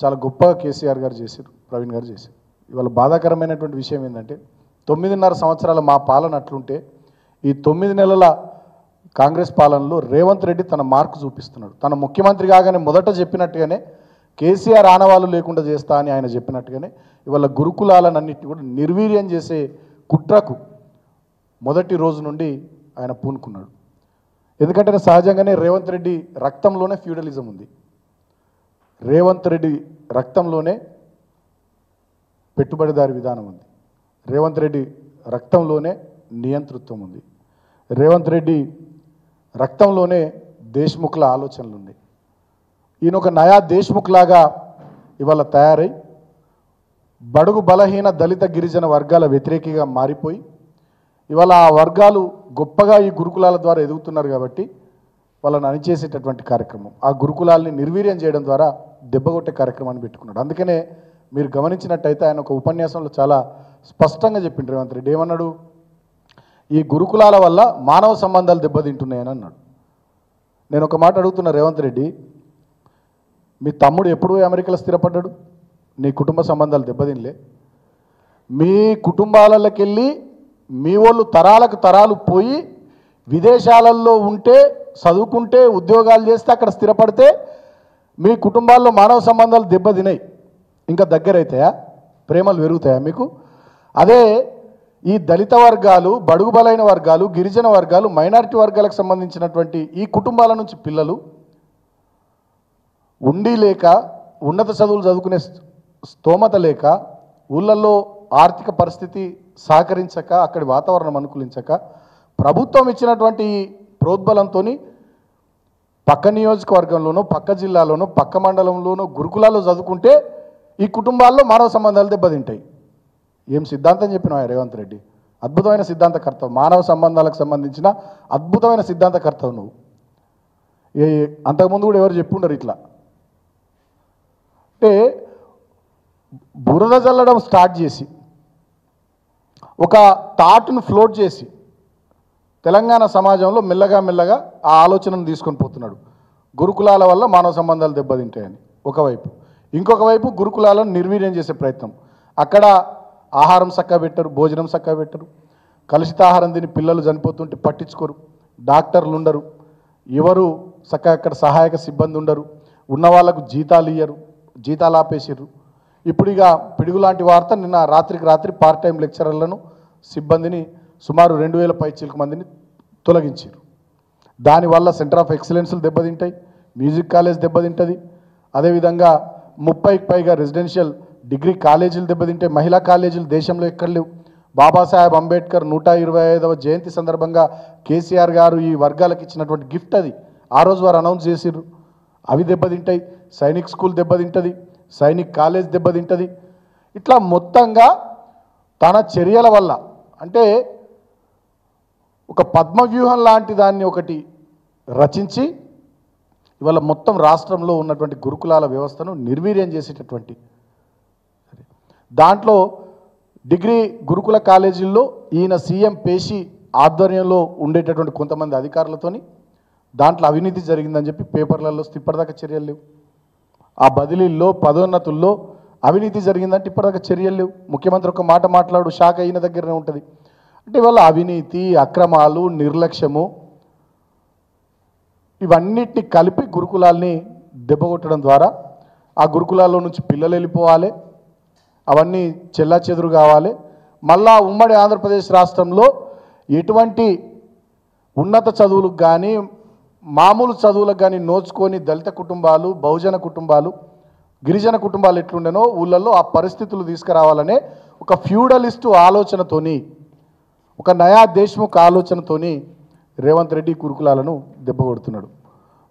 చాలా గొప్పగా కేసీఆర్ గారు చేశారు, ప్రవీణ్ గారు చేశారు. ఇవాళ బాధాకరమైనటువంటి విషయం ఏంటంటే 9.5 సంవత్సరాల మా పాలన అట్లుంటే ఈ 9 నెలల కాంగ్రెస్ పాలనలో రేవంత్ రెడ్డి తన మార్కు చూపిస్తున్నాడు. తన ముఖ్యమంత్రి కాగానే మొదట చెప్పినట్టుగానే కేసీఆర్ ఆనవాళ్ళు లేకుండా చేస్తా అని ఆయన చెప్పినట్టుగానే ఇవాళ గురుకులాలన్నింటినీ కూడా నిర్వీర్యం చేసే కుట్రకు మొదటి రోజు నుండి ఆయన పూనుకున్నాడు. ఎందుకంటే సహజంగానే రేవంత్ రెడ్డి రక్తంలోనే ఫ్యూడలిజం ఉంది. రేవంత్ రెడ్డి రక్తంలోనే పెట్టుబడిదారి విధానం ఉంది. రేవంత్ రెడ్డి రక్తంలోనే నియంతృత్వం ఉంది. రేవంత్ రెడ్డి రక్తంలోనే దేశ్ముఖ్ల ఆలోచనలు ఉన్నాయి. ఈయన ఒక నయా దేశ్ముఖ్ లాగా ఇవాళ తయారై బడుగు బలహీన దళిత గిరిజన వర్గాల వ్యతిరేకిగా మారిపోయి ఇవాళ ఆ వర్గాలు గొప్పగా ఈ గురుకులాల ద్వారా ఎదుగుతున్నారు కాబట్టి వాళ్ళని అణిచేసేటటువంటి కార్యక్రమం, ఆ గురుకులాల్ని నిర్వీర్యం చేయడం ద్వారా దెబ్బగొట్టే కార్యక్రమాన్ని పెట్టుకున్నాడు. అందుకనే మీరు గమనించినట్టయితే ఆయన ఒక ఉపన్యాసంలో చాలా స్పష్టంగా చెప్పిండు. రేవంత్ రెడ్డి ఏమన్నాడు? ఈ గురుకులాల వల్ల మానవ సంబంధాలు దెబ్బతింటున్నాయని అన్నాడు. నేను ఒక మాట అడుగుతున్నా రేవంత్ రెడ్డి, మీ తమ్ముడు ఎప్పుడు అమెరికాలో స్థిరపడ్డాడు? నీ కుటుంబ సంబంధాలు దెబ్బతినలే? మీ కుటుంబాలకి వెళ్ళి మీ వాళ్ళు తరాలకు తరాలు పోయి విదేశాలలో ఉంటే చదువుకుంటే ఉద్యోగాలు చేస్తే అక్కడ స్థిరపడితే మీ కుటుంబాల్లో మానవ సంబంధాలు దెబ్బతినాయి, ఇంకా దగ్గర అవుతాయా? ప్రేమలు పెరుగుతాయా మీకు? అదే ఈ దళిత వర్గాలు, బడుగు బలైన వర్గాలు, గిరిజన వర్గాలు, మైనారిటీ వర్గాలకు సంబంధించినటువంటి ఈ కుటుంబాల నుంచి పిల్లలు ఉండి లేక, ఉన్నత చదువులు చదువుకునే స్తోమత లేక, ఊళ్ళల్లో ఆర్థిక పరిస్థితి సహకరించక, అక్కడి వాతావరణం అనుకూలించక ప్రభుత్వం ఇచ్చినటువంటి ప్రోద్బలంతో పక్క నియోజకవర్గంలోనో, పక్క జిల్లాలోనో, పక్క మండలంలోనో గురుకులాల్లో చదువుకుంటే ఈ కుటుంబాల్లో మానవ సంబంధాలు దెబ్బతింటాయి. ఏం సిద్ధాంతం చెప్పినావు రేవంత్ రెడ్డి? అద్భుతమైన సిద్ధాంతకర్తవు, మానవ సంబంధాలకు సంబంధించిన అద్భుతమైన సిద్ధాంతకర్తవు నువ్వు. అంతకుముందు కూడా ఎవరు చెప్పుండరు ఇట్లా. అంటే బురద జల్లడం స్టార్ట్ చేసి ఒక థాట్ను ఫ్లోట్ చేసి తెలంగాణ సమాజంలో మెల్లగా మెల్లగా ఆ ఆలోచనను తీసుకొని పోతున్నాడు. గురుకులాల వల్ల మానవ సంబంధాలు దెబ్బతింటాయని ఒకవైపు, ఇంకొక వైపు గురుకులాలను నిర్వీర్యం చేసే ప్రయత్నం. అక్కడ ఆహారం చక్కగా పెట్టరు, భోజనం చక్కగా పెట్టరు, కలుషితాహారం తిని పిల్లలు చనిపోతుంటే పట్టించుకోరు, డాక్టర్లు ఉండరు, ఎవరు చక్కగా అక్కడ సహాయక సిబ్బంది ఉండరు, ఉన్న వాళ్ళకు జీతాలు ఇయ్యరు, జీతాలు ఆపేసారు. ఇప్పుడు ఇక పిడుగులాంటి వార్త, నిన్న రాత్రికి రాత్రి పార్ట్ టైం లెక్చరర్లను సిబ్బందిని సుమారు 2000 పైచీలకు మందిని తొలగించారు. దానివల్ల సెంటర్ ఆఫ్ ఎక్సలెన్స్లు దెబ్బతింటాయి, మ్యూజిక్ కాలేజ్ దెబ్బతింటుంది, అదేవిధంగా 30కి పైగా రెసిడెన్షియల్ డిగ్రీ కాలేజీలు దెబ్బతింటాయి. మహిళా కాలేజీలు దేశంలో ఎక్కడ లేవు. బాబాసాహెబ్ అంబేద్కర్ 125వ జయంతి సందర్భంగా కేసీఆర్ గారు ఈ వర్గాలకు ఇచ్చినటువంటి గిఫ్ట్ అది. ఆ రోజు వారు అనౌన్స్ చేసిర్రు. అవి దెబ్బతింటాయి. సైనిక్ స్కూల్ దెబ్బతింటుంది, సైనిక్ కాలేజ్ దెబ్బతింటుంది. ఇట్లా మొత్తంగా తన చర్యల వల్ల, అంటే ఒక పద్మవ్యూహం లాంటి దాన్ని ఒకటి రచించి ఇవాళ మొత్తం రాష్ట్రంలో ఉన్నటువంటి గురుకులాల వ్యవస్థను నిర్వీర్యం చేసేటటువంటి, దాంట్లో డిగ్రీ గురుకుల కాలేజీల్లో ఈయన సీఎం పేషి ఆధ్వర్యంలో ఉండేటటువంటి కొంతమంది అధికారులతోని దాంట్లో అవినీతి జరిగిందని చెప్పి పేపర్లలో ఇప్పటిదాకా చర్యలు లేవు. ఆ బదిలీల్లో, పదోన్నతుల్లో అవినీతి జరిగిందంటే ఇప్పటిదాకా చర్యలు లేవు. ముఖ్యమంత్రి ఒక మాట మాట్లాడు, షాక్ అయిన దగ్గరనే ఉంటుంది. అంటే ఇవాళ అవినీతి, అక్రమాలు, నిర్లక్ష్యము ఇవన్నిటిని కలిపి గురుకులాల్ని దెబ్బకొట్టడం ద్వారా ఆ గురుకులాల్లో నుంచి పిల్లలు వెళ్ళిపోవాలి, అవన్నీ చెల్లాచెదురు కావాలి. మళ్ళా ఉమ్మడి ఆంధ్రప్రదేశ్ రాష్ట్రంలో ఎటువంటి ఉన్నత చదువులకు కానీ మామూలు చదువులకు కానీ నోచుకొని దళిత కుటుంబాలు, బహుజన కుటుంబాలు, గిరిజన కుటుంబాలు ఎట్లుండేనో ఊళ్ళల్లో ఆ పరిస్థితులు తీసుకురావాలనే ఒక ఫ్యూడలిస్టు ఆలోచనతోని, ఒక నయా దేశ్ముఖ్ ఆలోచనతోని రేవంత్ రెడ్డి గురుకులాలను దెబ్బకొడుతున్నాడు.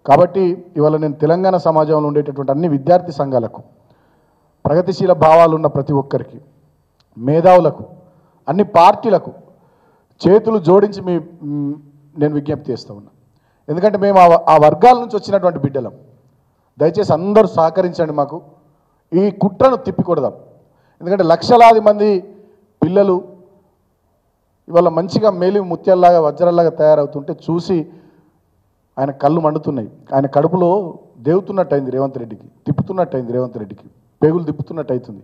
కాబట్టి ఇవాళ నేను తెలంగాణ సమాజంలో ఉండేటటువంటి అన్ని విద్యార్థి సంఘాలకు, ప్రగతిశీల భావాలు ఉన్న ప్రతి ఒక్కరికి, మేధావులకు, అన్ని పార్టీలకు చేతులు జోడించి నేను విజ్ఞప్తి చేస్తూ ఉన్నా. ఎందుకంటే మేము ఆ వర్గాల నుంచి వచ్చినటువంటి బిడ్డలం. దయచేసి అందరూ సహకరించండి, మాకు ఈ కుట్రను తిప్పికొడదాం. ఎందుకంటే లక్షలాది మంది పిల్లలు ఇవాళ మంచిగా మేలి ముత్యాల్లాగా, వజ్రాల్లాగా తయారవుతుంటే చూసి ఆయన కళ్ళు మండుతున్నాయి. ఆయన కడుపులో దేవుతున్నట్టు అయింది రేవంత్ రెడ్డికి, తిప్పుతున్నట్టు అయింది రేవంత్ రెడ్డికి, పేగులు తిప్పుతున్నట్టు అవుతుంది.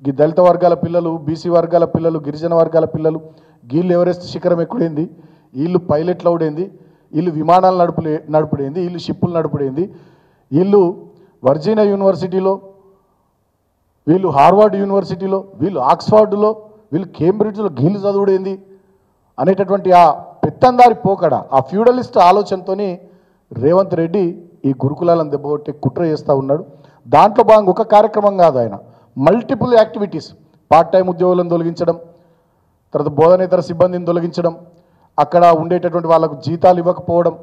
ఈ దళిత వర్గాల పిల్లలు, బీసీ వర్గాల పిల్లలు, గిరిజన వర్గాల పిల్లలు, వీళ్ళు ఎవరెస్ట్ శిఖరం ఎక్కుడైంది, వీళ్ళు పైలట్లు అవుడైంది, వీళ్ళు విమానాలు నడుపుడైంది, వీళ్ళు షిప్పులు నడుపుడైంది, వీళ్ళు వర్జీనియా యూనివర్సిటీలో, వీళ్ళు హార్వర్డ్ యూనివర్సిటీలో, వీళ్ళు ఆక్స్ఫర్డ్లో, వీళ్ళు కేంబ్రిడ్జ్లో గీళ్ళు చదువుడైంది అనేటటువంటి ఆ పెత్తందారి పోకడ, ఆ ఫ్యూడలిస్ట్ ఆలోచనతోని రేవంత్ రెడ్డి ఈ గురుకులాలను దెబ్బకొట్టి కుట్ర చేస్తూ ఉన్నాడు. దాంట్లో భాగంగా ఒక కార్యక్రమం కాదు, ఆయన మల్టిపుల్ యాక్టివిటీస్, పార్ట్ టైం ఉద్యోగులను తొలగించడం, తర్వాత బోధనేతర సిబ్బందిని తొలగించడం, అక్కడ ఉండేటటువంటి వాళ్ళకు జీతాలు ఇవ్వకపోవడం,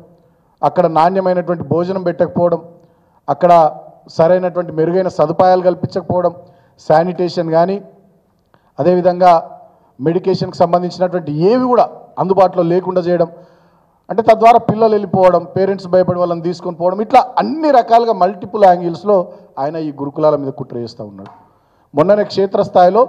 అక్కడ నాణ్యమైనటువంటి భోజనం పెట్టకపోవడం, అక్కడ సరైనటువంటి మెరుగైన సదుపాయాలు కల్పించకపోవడం, శానిటేషన్ కానీ అదేవిధంగా మెడికేషన్కి సంబంధించినటువంటి ఏవి కూడా అందుబాటులో లేకుండా చేయడం, అంటే తద్వారా పిల్లలు వెళ్ళిపోవడం, పేరెంట్స్ భయపడి వాళ్ళని తీసుకొని పోవడం, ఇట్లా అన్ని రకాలుగా మల్టిపుల్ యాంగిల్స్లో ఆయన ఈ గురుకులాల మీద కుట్ర చేస్తూ ఉన్నాడు. మొన్ననే క్షేత్రస్థాయిలో